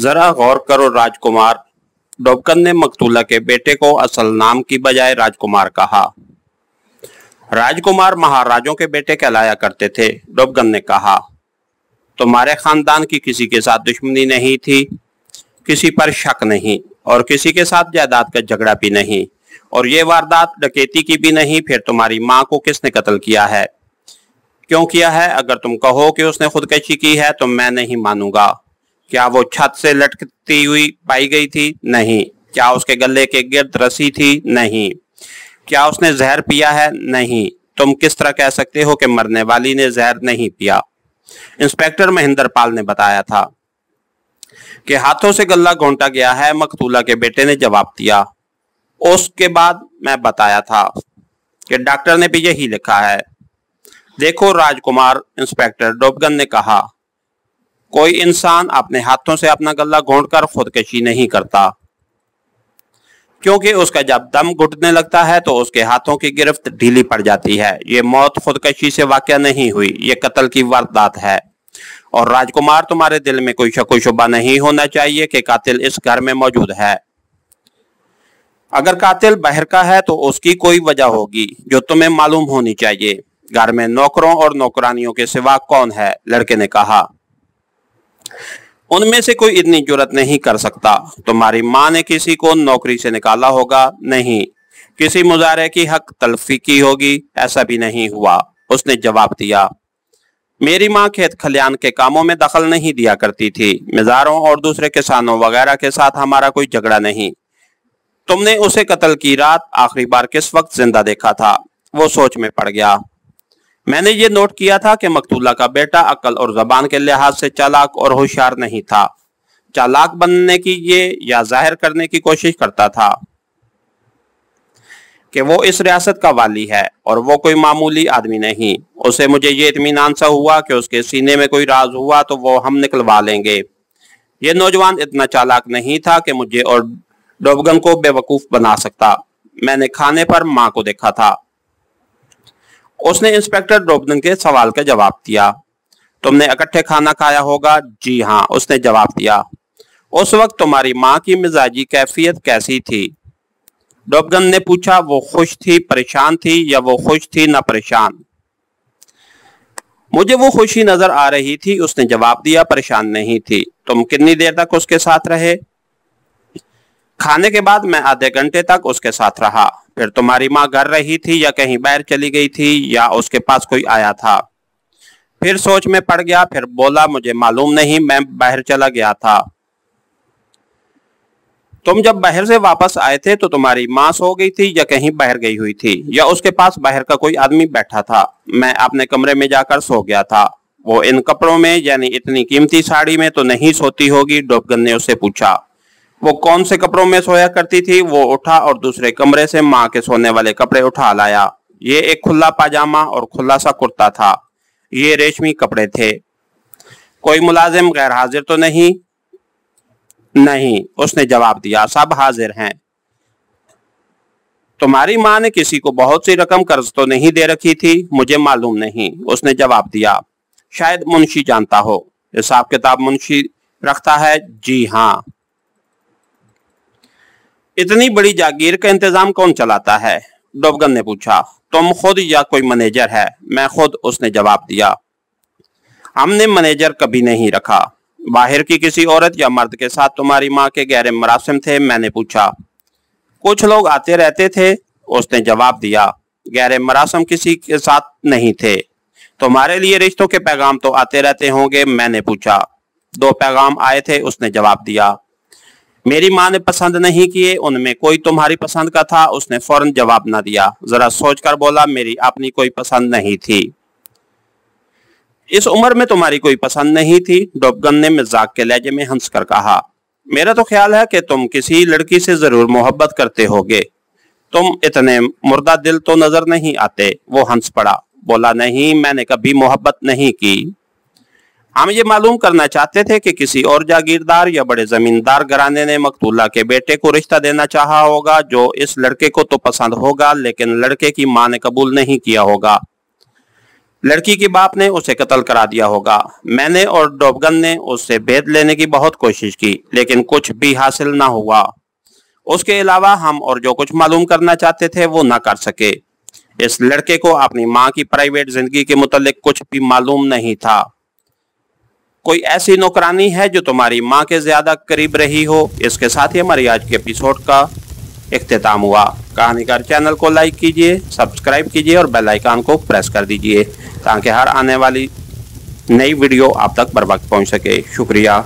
जरा गौर करो राजकुमार। डोबगन ने मकतूला के बेटे को असल नाम की बजाय राजकुमार कहा। राजकुमार महाराजों के बेटे कहलाया करते थे, डोबगन ने कहा। तुम्हारे खानदान की किसी के साथ दुश्मनी नहीं थी, किसी पर शक नहीं और किसी के साथ जायदाद का झगड़ा भी नहीं, और ये वारदात डकैती की भी नहीं। फिर तुम्हारी माँ को किसने कत्ल किया है? क्यों किया है? अगर तुम कहो कि उसने खुदकशी की है तो मैं नहीं मानूंगा। क्या वो छत से लटकती हुई पाई गई थी? नहीं। क्या उसके गले के गिर्द रस्सी थी? नहीं। क्या उसने जहर पिया है? नहीं। तुम किस तरह कह सकते हो कि मरने वाली ने जहर नहीं पिया? इंस्पेक्टर महेंद्र पाल ने बताया था कि हाथों से गला घोंटा गया है, मकतूला के बेटे ने जवाब दिया। उसके बाद मैं बताया था कि डॉक्टर ने भी यही लिखा है। देखो राजकुमार, इंस्पेक्टर डोबगन ने कहा, कोई इंसान अपने हाथों से अपना गला घोंटकर खुदकशी नहीं करता, क्योंकि उसका जब दम घुटने लगता है तो उसके हाथों की गिरफ्त ढीली पड़ जाती है। ये मौत खुदकशी से वाकया नहीं हुई, ये कत्ल की वारदात है। और राजकुमार, तुम्हारे दिल में कोई शक शुबा नहीं होना चाहिए कि कातिल इस घर में मौजूद है। अगर कातिल बाहर का है तो उसकी कोई वजह होगी जो तुम्हें मालूम होनी चाहिए। घर में नौकरों और नौकरानियों के सिवा कौन है? लड़के ने कहा। उनमें से कोई इतनी जुर्रत नहीं कर सकता। तुम्हारी माँ ने किसी को नौकरी से निकाला होगा? नहीं। किसी मुजारे की हक तलफी की होगी? ऐसा भी नहीं हुआ, उसने जवाब दिया। मेरी माँ खेत खलियान के कामों में दखल नहीं दिया करती थी। मिजारों और दूसरे किसानों वगैरह के साथ हमारा कोई झगड़ा नहीं। तुमने उसे कत्ल की रात आखिरी बार किस वक्त जिंदा देखा था? वो सोच में पड़ गया। मैंने ये नोट किया था कि मकतूला का बेटा अक्ल और जबान के लिहाज से चालाक और होशियार नहीं था। चालाक बनने की ये या जाहिर करने की कोशिश करता था कि वो इस रियासत का वाली है और वो कोई मामूली आदमी नहीं। उसे मुझे ये इत्मीनान सा हुआ कि उसके सीने में कोई राज हुआ तो वो हम निकलवा लेंगे। ये नौजवान इतना चालाक नहीं था कि मुझे और डोबगन को बेवकूफ बना सकता। मैंने खाने पर माँ को देखा था। उसने इंस्पेक्टर डोबगन के सवाल का जवाब दिया। तुमने इकट्ठे खाना खाया होगा? जी हाँ, उसने जवाब दिया। उस वक्त तुम्हारी माँ की मिजाजी कैफियत कैसी थी? डोबगन ने पूछा। वो खुश थी, परेशान थी, या वो खुश थी ना परेशान? मुझे वो खुशी नजर आ रही थी, उसने जवाब दिया। परेशान नहीं थी। तुम कितनी देर तक उसके साथ रहे? खाने के बाद मैं आधे घंटे तक उसके साथ रहा। फिर तुम्हारी माँ घर रही थी या कहीं बाहर चली गई थी, या उसके पास कोई आया था? फिर सोच में पड़ गया, फिर बोला, मुझे मालूम नहीं, मैं बाहर चला गया था। तुम जब बाहर से वापस आए थे तो तुम्हारी माँ सो गई थी या कहीं बाहर गई हुई थी, या उसके पास बाहर का कोई आदमी बैठा था? मैं अपने कमरे में जाकर सो गया था। वो इन कपड़ों में, यानी इतनी कीमती साड़ी में तो नहीं सोती होगी? डोबगन ने उससे पूछा। वो कौन से कपड़ों में सोया करती थी? वो उठा और दूसरे कमरे से माँ के सोने वाले कपड़े उठा लाया। ये एक खुला पाजामा और खुला सा कुर्ता था। ये रेशमी कपड़े थे। कोई मुलाजिम गैर हाजिर तो नहीं? नहीं, उसने जवाब दिया, सब हाजिर हैं। तुम्हारी माँ ने किसी को बहुत सी रकम कर्ज तो नहीं दे रखी थी? मुझे मालूम नहीं, उसने जवाब दिया। शायद मुंशी जानता हो। हिसाब किताब मुंशी रखता है? जी हाँ। इतनी बड़ी जागीर का इंतजाम कौन चलाता है? डोबगन ने पूछा। तुम खुद या कोई मैनेजर है? मैं खुद, उसने जवाब दिया। हमने मैनेजर कभी नहीं रखा। बाहर की किसी औरत या मर्द के साथ तुम्हारी माँ के गहरे मरासिम थे? मैंने पूछा। कुछ लोग आते रहते थे, उसने जवाब दिया। गहरे मरासिम किसी के साथ नहीं थे। तुम्हारे लिए रिश्तों के पैगाम तो आते रहते होंगे? मैंने पूछा। 2 पैगाम आए थे, उसने जवाब दिया। मेरी माँ ने पसंद नहीं किए, उनमें कोई तुम्हारी पसंद का था? उसने फौरन जवाब ना दिया, जरा सोचकर बोला, मेरी अपनी कोई पसंद नहीं थी। इस उम्र में तुम्हारी कोई पसंद नहीं थी? डोबगन ने मजाक के लहजे में हंसकर कहा। मेरा तो ख्याल है कि तुम किसी लड़की से जरूर मोहब्बत करते होगे। तुम इतने मुर्दा दिल तो नजर नहीं आते। वो हंस पड़ा, बोला, नहीं, मैंने कभी मोहब्बत नहीं की। हम ये मालूम करना चाहते थे कि किसी और जागीरदार या बड़े जमींदार घराने ने मकतूला के बेटे को रिश्ता देना चाहा होगा, जो इस लड़के को तो पसंद होगा लेकिन लड़के की माँ ने कबूल नहीं किया होगा। लड़की के बाप ने उसे कत्ल करा दिया होगा। मैंने और डॉबगन ने उससे भेद लेने की बहुत कोशिश की, लेकिन कुछ भी हासिल ना हुआ। उसके अलावा हम और जो कुछ मालूम करना चाहते थे वो ना कर सके। इस लड़के को अपनी माँ की प्राइवेट जिंदगी के मुतालिक कुछ भी मालूम नहीं था। कोई ऐसी नौकरानी है जो तुम्हारी माँ के ज्यादा करीब रही हो? इसके साथ ही हमारी आज के एपिसोड का इख्तिताम हुआ। कहानीकार चैनल को लाइक कीजिए, सब्सक्राइब कीजिए और बेल आइकन को प्रेस कर दीजिए ताकि हर आने वाली नई वीडियो आप तक बर वक्त पहुंच सके। शुक्रिया।